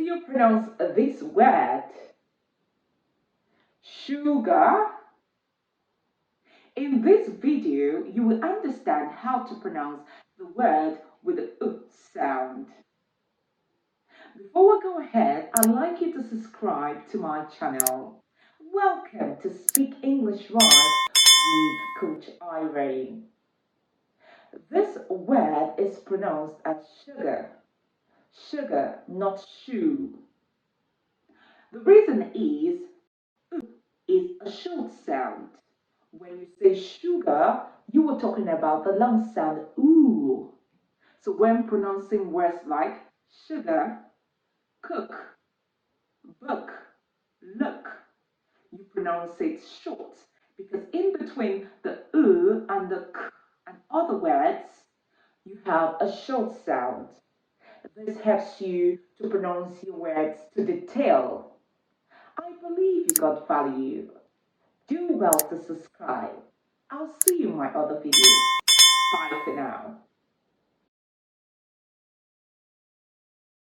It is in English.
do you pronounce this word? Sugar? In this video, you will understand how to pronounce the word with the sound. Before we go ahead, I'd like you to subscribe to my channel. Welcome to Speak English Right with Coach Irene. This word is pronounced as sugar. Sugar, not shoe. The reason is a short sound. When you say sugar, you were talking about the long sound ooh. So when pronouncing words like sugar, cook, book, look, you pronounce it short because in between the and the k and other words, you have a short sound. This helps you to pronounce your words to detail. I believe you got value. Do well to subscribe. I'll see you in my other videos. Bye for now.